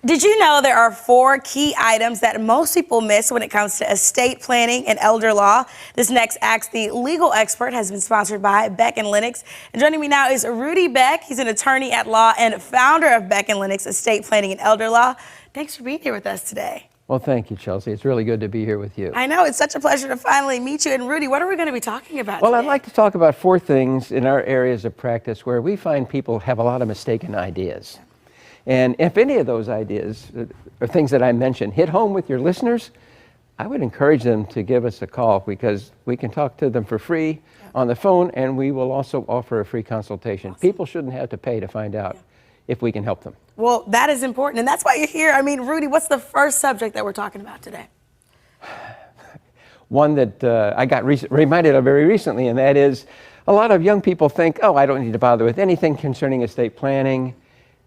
Did you know there are 4 key items that most people miss when it comes to estate planning and elder law? This next Ask the Legal Expert has been sponsored by Beck & Lennox. And joining me now is Rudy Beck. He's an attorney at law and founder of Beck & Lennox Estate Planning and Elder Law. Thanks for being here with us today. Well, thank you, Chelsea. It's really good to be here with you. I know. It's such a pleasure to finally meet you. And Rudy, what are we going to be talking about Well, today? I'd like to talk about 4 things in our areas of practice where we find people have a lot of mistaken ideas. And if any of those ideas or things that I mentioned hit home with your listeners, I would encourage them to give us a call because we can talk to them for free on the phone, and we will also offer a free consultation. Awesome. People shouldn't have to pay to find out if we can help them. Well, that is important, and that's why you're here. I mean, Rudy, what's the first subject that we're talking about today? One that I got reminded of very recently, and that is a lot of young people think, oh, I don't need to bother with anything concerning estate planning.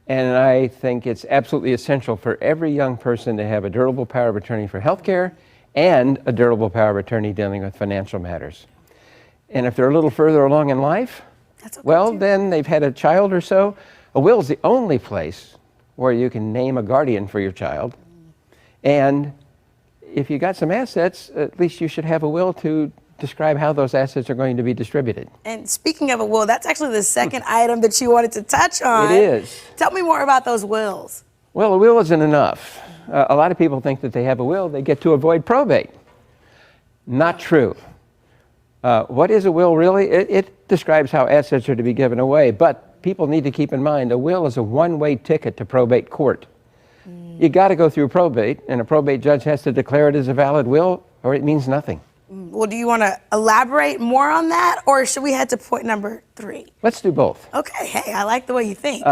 And I think it's absolutely essential for every young person to have a durable power of attorney for healthcare and a durable power of attorney dealing with financial matters. And if they're a little further along in life, then they've had a child or so. A will is the only place where you can name a guardian for your child. And if you got some assets, at least you should have a will to describe how those assets are going to be distributed. And speaking of a will, that's actually the second item that you wanted to touch on. It is. Tell me more about those wills. Well, a will isn't enough. A lot of people think that they have a will, they get to avoid probate. Not true. What is a will really? It describes how assets are to be given away, but people need to keep in mind a will is a one-way ticket to probate court. You got to go through probate, and a probate judge has to declare it as a valid will, or it means nothing. Well, do you want to elaborate more on that, or should we head to point number 3? Let's do both. Okay. Hey, I like the way you think.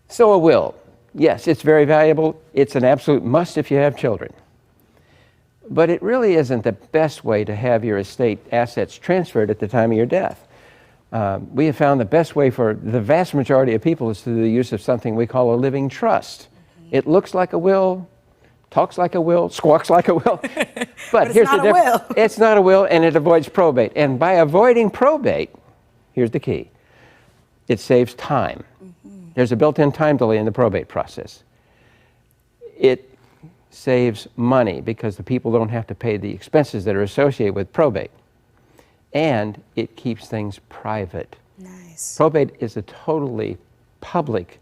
So a will, yes, it's very valuable. It's an absolute must if you have children. But it really isn't the best way to have your estate assets transferred at the time of your death. We have found the best way for the vast majority of people is through the use of something we call a living trust. It looks like a will, talks like a will, squawks like a will. But here's the difference. It's not a will, and it avoids probate. And by avoiding probate, here's the key. It saves time. There's a built-in time delay in the probate process. It saves money because the people don't have to pay the expenses that are associated with probate. And it keeps things private. Nice. Probate is a totally public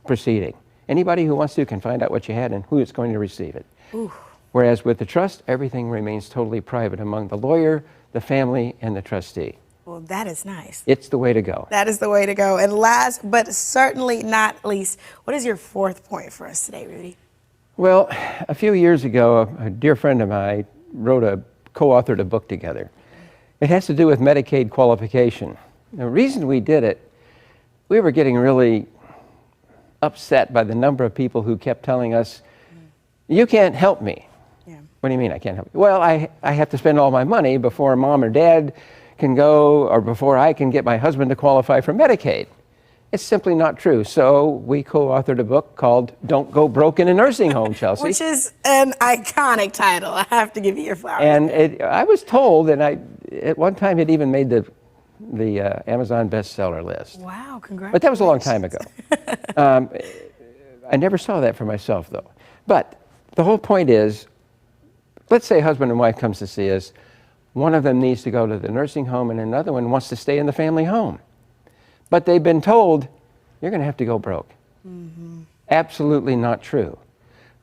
proceeding. Anybody who wants to can find out what you had and who is going to receive it. Ooh. Whereas with the trust, everything remains totally private among the lawyer, the family, and the trustee. Well, that is nice. It's the way to go. That is the way to go. And last, but certainly not least, what is your 4th point for us today, Rudy? Well, a few years ago, a dear friend of mine co-authored a book together. It has to do with Medicaid qualification. The reason we did it, we were getting really upset by the number of people who kept telling us, you can't help me. Yeah. What do you mean I can't help you? Well, I have to spend all my money before mom or dad can go, or before I can get my husband to qualify for Medicaid. It's simply not true. So we co-authored a book called Don't Go Broke in a Nursing Home, Chelsea. Which is an iconic title. I have to give you your flowers. And I was told, and at one time it even made the Amazon bestseller list. Wow, congratulations. But that was a long time ago. I never saw that for myself, though. But the whole point is, let's say husband and wife comes to see us. One of them needs to go to the nursing home, and another one wants to stay in the family home. But they've been told, you're going to have to go broke. Absolutely not true.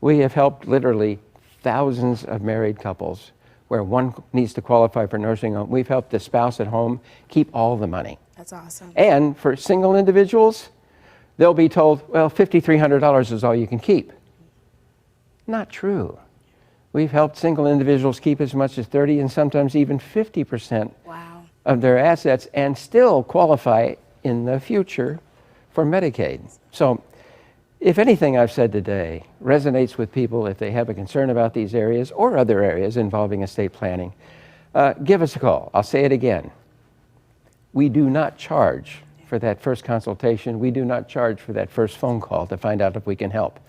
We have helped literally thousands of married couples where one needs to qualify for nursing home. We've helped the spouse at home keep all the money. That's awesome. And for single individuals, they'll be told, well, $5,300 is all you can keep. Not true. We've helped single individuals keep as much as 30 and sometimes even 50% of their assets and still qualify in the future for Medicaid. So if anything I've said today resonates with people, if they have a concern about these areas or other areas involving estate planning, give us a call. I'll say it again. We do not charge for that first consultation. We do not charge for that first phone call to find out if we can help.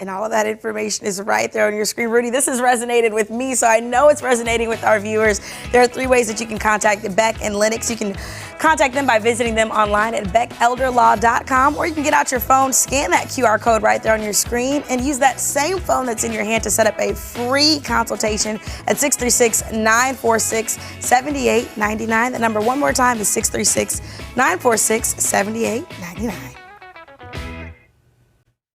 And all of that information is right there on your screen. Rudy, this has resonated with me, so I know it's resonating with our viewers. There are 3 ways that you can contact Beck and Lennox. You can contact them by visiting them online at beckelderlaw.com, or you can get out your phone, scan that QR code right there on your screen, and use that same phone that's in your hand to set up a free consultation at 636-946-7899. The number one more time is 636-946-7899.